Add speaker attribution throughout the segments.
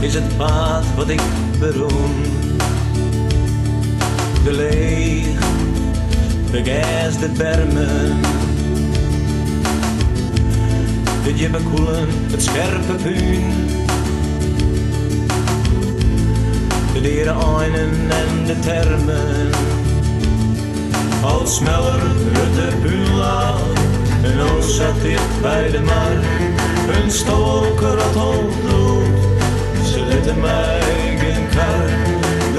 Speaker 1: is het paard wat ik beroem. De leeg, begeisde bermen, de jibbekoelen, het scherpe puin, de leren einen en de termen. Als smeller uit de bula, en als zat dit bij de mar, een stoker had al bloed, ze lieten mij geen kar.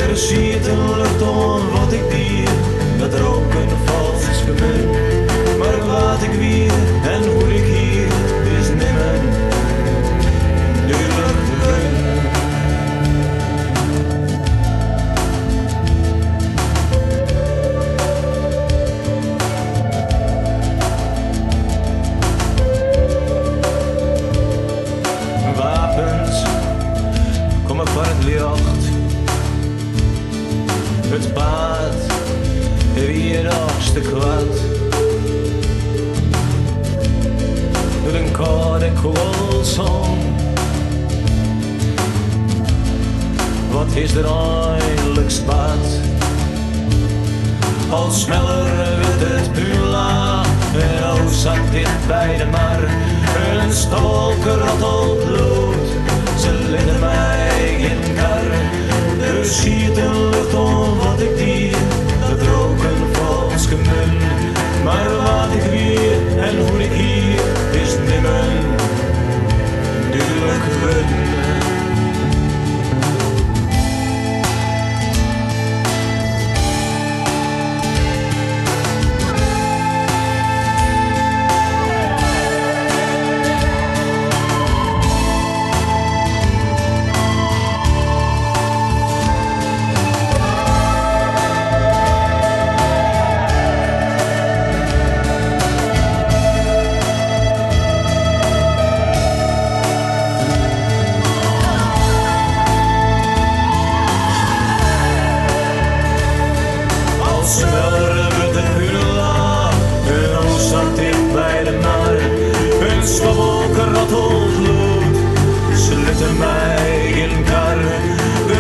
Speaker 1: Er ziet een lucht om wat ik dier, dat er ook een vals gemun. Maar wat ik weer en hoe ik hier is nimmer duurlijk te gun. Wapens komen voor het licht. Het paard wie het oogste kwaad. Door een koude koolzon. Wat is er eindelijk spaat? Als sneller wordt het bula en al zat dit bij de mar. Een stalker had al bloed, ze lieten mij geen kar. Er ziet een lucht om wat ik dier, dat rook een vals gemun. Maar wat ik weer en hoe ik hier is nimmer duurlijk gewun. Sneller wordt de hula en al zat ik bij de mar. Een stoker had al bloed, ze lieten mij geen kar.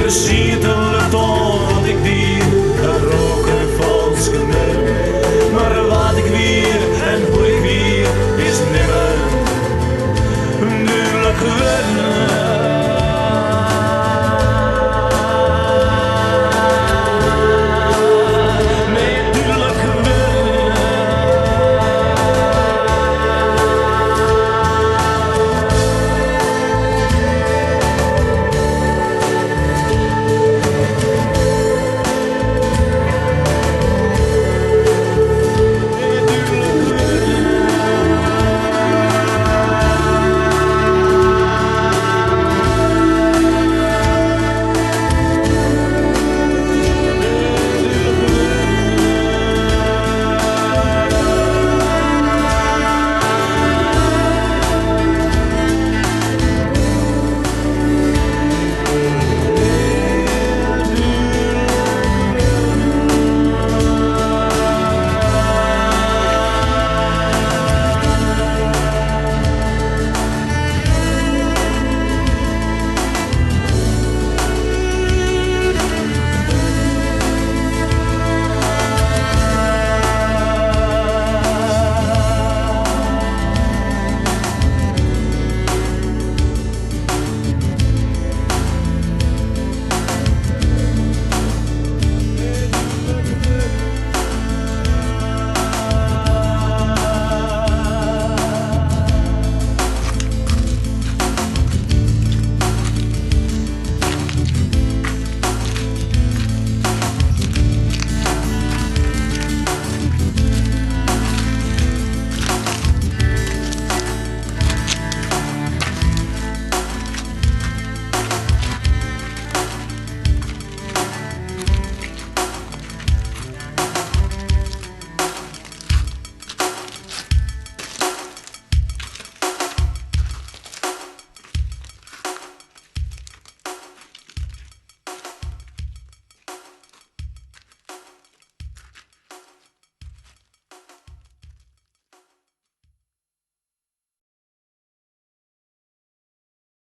Speaker 1: Er ziet een lucht om